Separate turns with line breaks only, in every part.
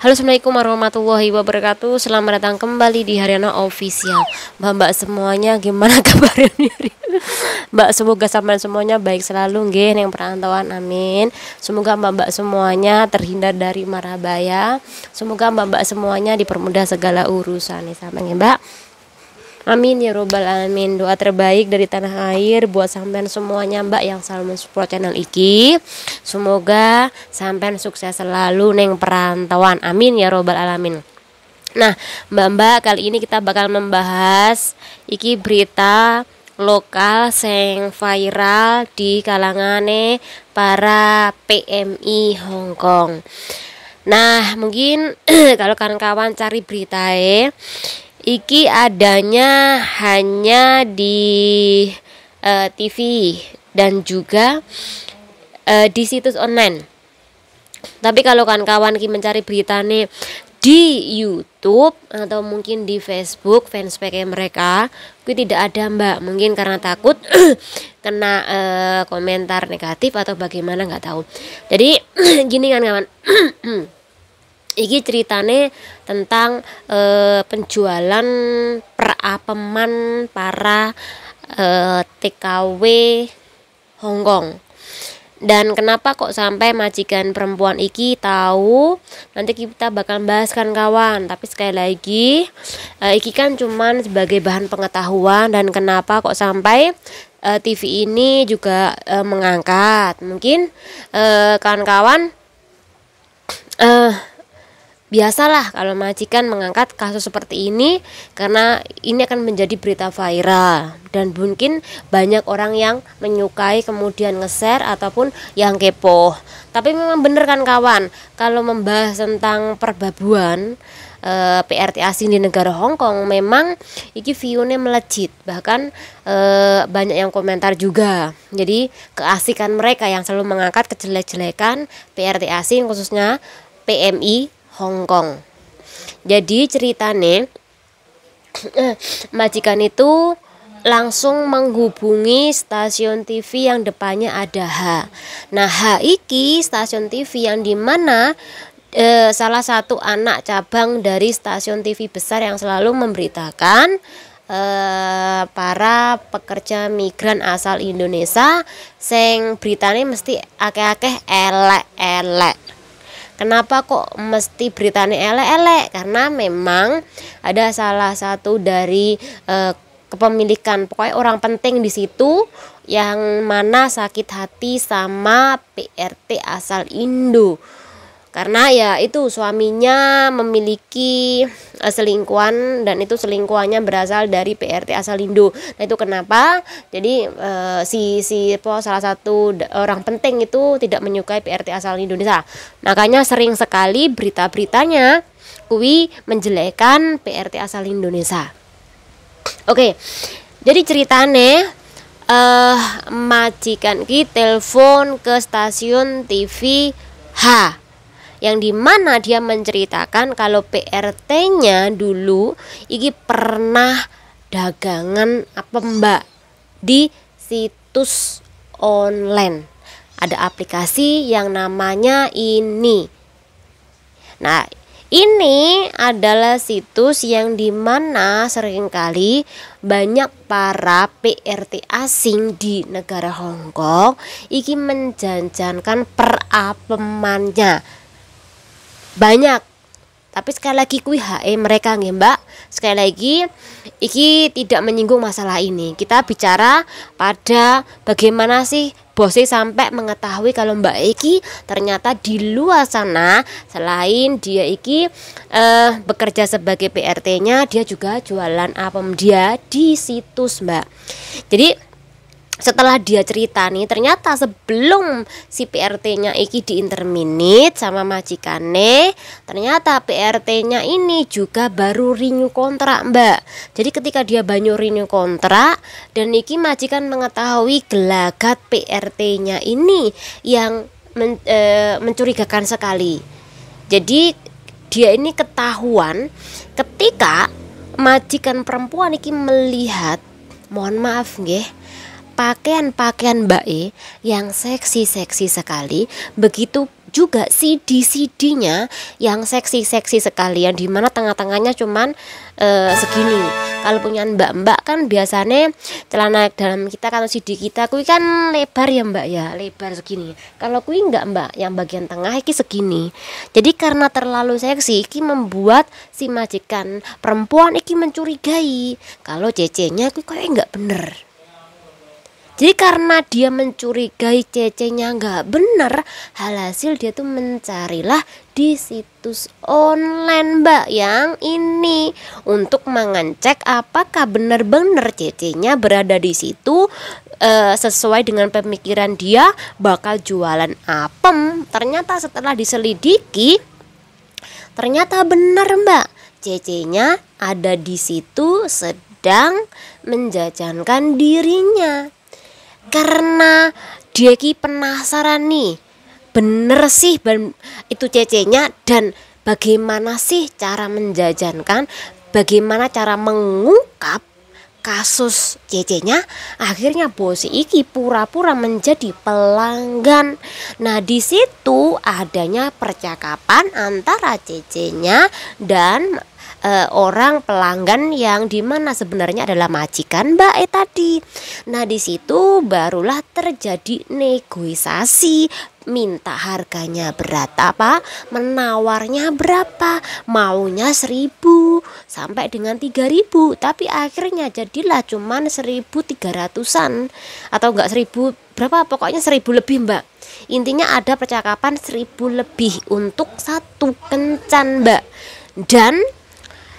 Halo, assalamualaikum warahmatullahi wabarakatuh. Selamat datang kembali di Haryana Official. Mbak semuanya, gimana kabarnya? Mbak, semoga sampai semuanya baik selalu nggih yang perantauan, amin. Semoga mbak semuanya terhindar dari mara bahaya. Semoga mbak semuanya dipermudah segala urusan nih sama mbak. Amin ya robbal alamin. Doa terbaik dari tanah air buat sampean semuanya mbak yang selalu mensupport channel iki. Semoga sampean sukses selalu neng perantauan, amin ya robbal alamin. Nah mbak kali ini kita bakal membahas iki berita lokal sing viral di kalangane para PMI Hongkong. Nah mungkin kalau kawan-kawan cari beritae iki adanya hanya di TV dan juga di situs online. Tapi kalau kawan-kawan iki mencari berita nih di YouTube atau mungkin di Facebook fanspage mereka, itu tidak ada mbak. Mungkin karena takut kena komentar negatif atau bagaimana nggak tahu. Jadi gini kan kawan. Iki ceritane tentang penjualan perapeman para TKW Hongkong. Dan kenapa kok sampai majikan perempuan iki tahu? Nanti kita bakal bahas kan kawan. Tapi sekali lagi iki kan cuman sebagai bahan pengetahuan. Dan kenapa kok sampai TV ini juga mengangkat? Mungkin kawan-kawan biasalah kalau majikan mengangkat kasus seperti ini karena ini akan menjadi berita viral dan mungkin banyak orang yang menyukai kemudian nge-share ataupun yang kepo. Tapi memang bener kan kawan, kalau membahas tentang perbabuan PRT asing di negara Hongkong memang iki view-nya melejit, bahkan banyak yang komentar juga. Jadi keasikan mereka yang selalu mengangkat kejelek-jelekan PRT asing khususnya PMI Hongkong. Jadi ceritane majikan itu langsung menghubungi stasiun TV yang depannya ada H. Nah H iki stasiun TV yang dimana salah satu anak cabang dari stasiun TV besar yang selalu memberitakan para pekerja migran asal Indonesia sing beritane mesti akeh-akeh elek-elek. Kenapa kok mesti beritanya elek-elek? Karena memang ada salah satu dari kepemilikan pokoknya orang penting di situ yang mana sakit hati sama PRT asal Indo. Karena ya itu suaminya memiliki selingkuhan dan itu selingkuhannya berasal dari PRT asal Indo. Nah itu kenapa? Jadi salah satu orang penting itu tidak menyukai PRT asal Indonesia. Makanya sering sekali berita-beritanya kui menjelekkan PRT asal Indonesia. Oke. Jadi ceritane majikan ki telepon ke stasiun TV H yang dimana dia menceritakan kalau PRT-nya dulu iki pernah dagangan apa mbak di situs online. Ada aplikasi yang namanya ini. Nah ini adalah situs yang dimana seringkali banyak para PRT asing di negara Hongkong iki menjanjankan perapemannya banyak. Tapi sekali lagi kui HE mereka nggih mbak. Sekali lagi iki tidak menyinggung masalah ini. Kita bicara pada bagaimana sih bosnya sampai mengetahui kalau mbak iki ternyata di luar sana selain dia iki bekerja sebagai PRT-nya, dia juga jualan apem dia di situs mbak. Jadi setelah dia cerita nih, ternyata sebelum si PRT-nya iki diinterminate sama majikane, ternyata PRT-nya ini juga baru renew kontrak mbak. Jadi ketika dia banyu renew kontrak dan iki majikan mengetahui gelagat PRT-nya ini yang mencurigakan sekali. Jadi dia ini ketahuan ketika majikan perempuan iki melihat, mohon maaf nggih, pakaian-pakaian mbak yang seksi sekali, begitu juga CD-CD-nya yang seksi-seksi sekalian, dimana tengah-tengahnya cuman segini. Kalau punya mbak-mbak kan biasanya celana dalam kita, kalau CD kita kui kan lebar ya mbak ya, lebar segini. Kalau kui enggak mbak, yang bagian tengah iki segini. Jadi karena terlalu seksi iki membuat si majikan perempuan iki mencurigai kalau cecenya kui kayak enggak bener. Jadi karena dia mencurigai cecenya nggak bener, hasil dia tuh mencarilah di situs online mbak yang ini untuk mengecek apakah benar-benar cecenya berada di situ sesuai dengan pemikiran dia bakal jualan apem. Ternyata setelah diselidiki, ternyata benar mbak, cecenya ada di situ sedang menjajankan dirinya. Karena dia ki penasaran nih, bener sih itu cecenya dan bagaimana sih cara menjajankan, bagaimana cara mengungkap kasus cecenya. Akhirnya bos iki pura-pura menjadi pelanggan. Nah di situ adanya percakapan antara cecenya dan orang pelanggan yang dimana sebenarnya adalah majikan Mbak E tadi. Nah di situ barulah terjadi negosiasi, minta harganya berapa, menawarnya berapa, maunya 1.000 sampai dengan 3.000, tapi akhirnya jadilah cuman 1.300-an atau enggak 1.000 berapa, pokoknya 1.000 lebih Mbak. Intinya ada percakapan 1.000 lebih untuk satu kencan Mbak. Dan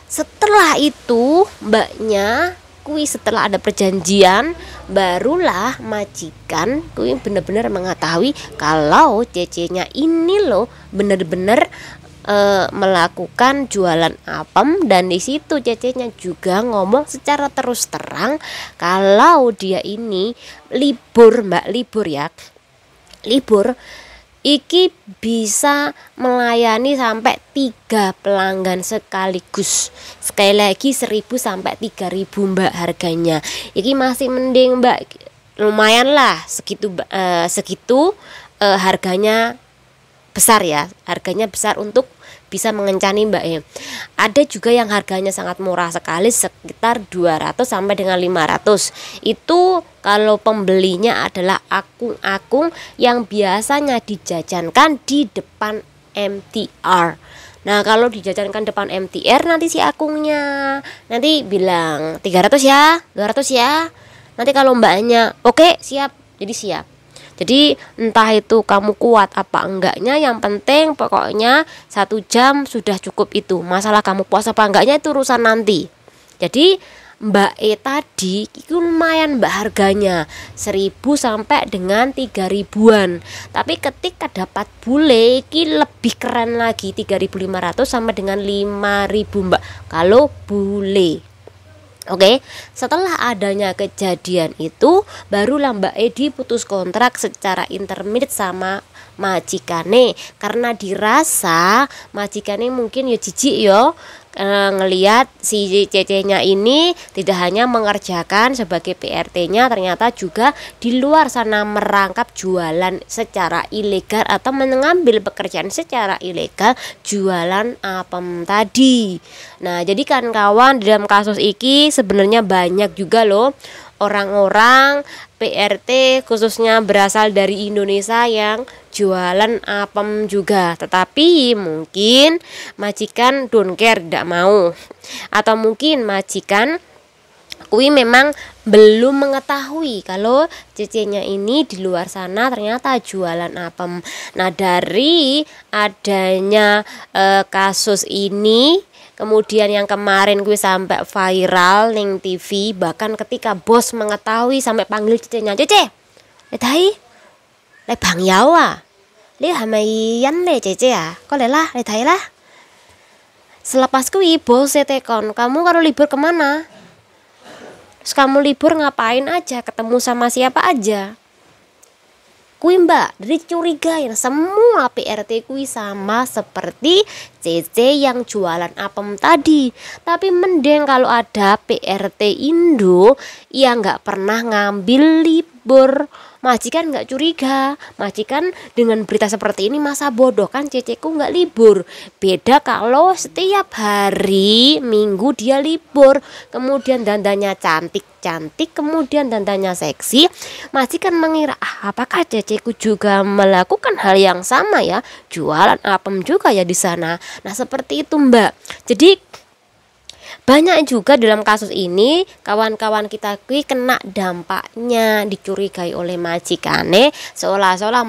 setelah itu mbaknya kui setelah ada perjanjian, barulah majikan kui benar-benar mengetahui kalau cecenya ini loh benar-benar melakukan jualan apem. Dan di situ cecenya juga ngomong secara terus terang kalau dia ini libur mbak, libur ya, libur iki bisa melayani sampai 3 pelanggan sekaligus. Sekali lagi 1.000 sampai 3.000 mbak harganya. Iki masih mending mbak, lumayan lah segitu harganya besar ya, harganya besar untuk bisa mengencani mbak ya. Ada juga yang harganya sangat murah sekali, sekitar 200 sampai dengan 500. Itu kalau pembelinya adalah akung-akung yang biasanya dijajankan di depan MTR. Nah kalau dijajankan depan MTR, nanti si akungnya nanti bilang 300 ya, 200 ya. Nanti kalau mbaknya oke siap, jadi siap. Jadi entah itu kamu kuat apa enggaknya, yang penting pokoknya 1 jam sudah cukup itu. Masalah kamu puas apa enggaknya itu urusan nanti. Jadi Mbak E tadi itu lumayan mbak harganya 1.000 sampai dengan 3.000-an. Tapi ketika dapat bule ini lebih keren lagi, 3.500 sampai dengan 5.000 mbak kalau bule. Oke, setelah adanya kejadian itu barulah Mbak Edi putus kontrak secara intermit sama majikane, karena dirasa majikane mungkin ya jijik yo ngelihat si cecenya ini tidak hanya mengerjakan sebagai PRT-nya, ternyata juga di luar sana merangkap jualan secara ilegal atau mengambil pekerjaan secara ilegal jualan apem tadi. Nah, jadi kan kawan, dalam kasus ini sebenarnya banyak juga loh orang-orang PRT khususnya berasal dari Indonesia yang jualan apem juga, tetapi mungkin majikan don't care, tidak mau, atau mungkin majikan kui memang belum mengetahui kalau cecenya ini di luar sana ternyata jualan apem. Nah, dari adanya kasus ini, kemudian yang kemarin gue sampai viral ning TV, bahkan ketika bos mengetahui sampai panggil cecenya, "Cece, letai, le bang yao à, le hamai yan le cece ya, kok lelah, letai lah." Selepas kui bos tekon, "Kamu kalau libur kemana? Terus kamu libur ngapain aja, ketemu sama siapa aja?" Kui mbak dicurigain semua PRT kui sama seperti CC yang jualan apem tadi. Tapi mending kalau ada PRT Indo yang nggak pernah ngambil libur, majikan nggak curiga. Majikan dengan berita seperti ini masa bodoh kan ceceku nggak libur. Beda kalau setiap hari Minggu dia libur, kemudian dandannya cantik, kemudian dandannya seksi, majikan mengira apakah ceceku juga melakukan hal yang sama ya, jualan apem juga ya di sana. Nah seperti itu Mbak. Jadi banyak juga dalam kasus ini kawan-kawan kita kena dampaknya, dicurigai oleh majikane seolah-olah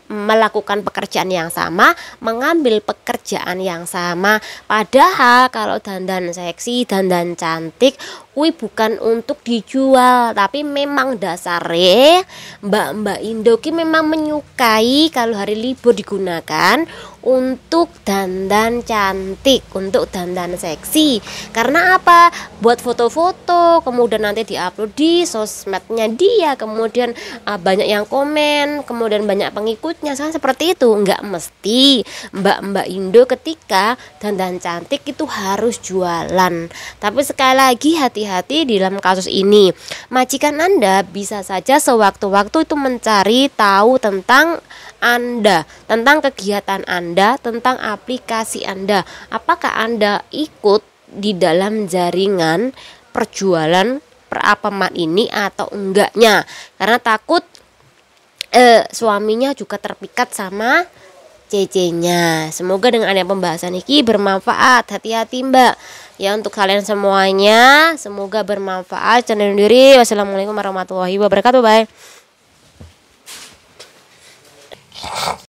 melakukan pekerjaan yang sama, mengambil pekerjaan yang sama. Padahal kalau dandan seksi, dandan cantik bukan untuk dijual, tapi memang dasarnya mbak-mbak Indo memang menyukai kalau hari libur digunakan untuk dandan cantik, untuk dandan seksi. Karena apa? Buat foto-foto, kemudian nanti diupload di sosmednya dia, kemudian banyak yang komen, kemudian banyak pengikutnya. Seperti itu. Enggak mesti mbak-mbak Indo ketika dandan cantik itu harus jualan. Tapi sekali lagi hati-hati di dalam kasus ini. Majikan Anda bisa saja sewaktu-waktu itu mencari tahu tentang Anda, tentang kegiatan Anda, tentang aplikasi Anda. Apakah Anda ikut di dalam jaringan perjualan perapaman ini atau enggaknya? Karena takut suaminya juga terpikat sama CC-nya. Semoga dengan adanya pembahasan ini bermanfaat. Hati-hati Mbak ya untuk kalian semuanya. Semoga bermanfaat. Jangan diri. Wassalamualaikum warahmatullahi wabarakatuh. Bye.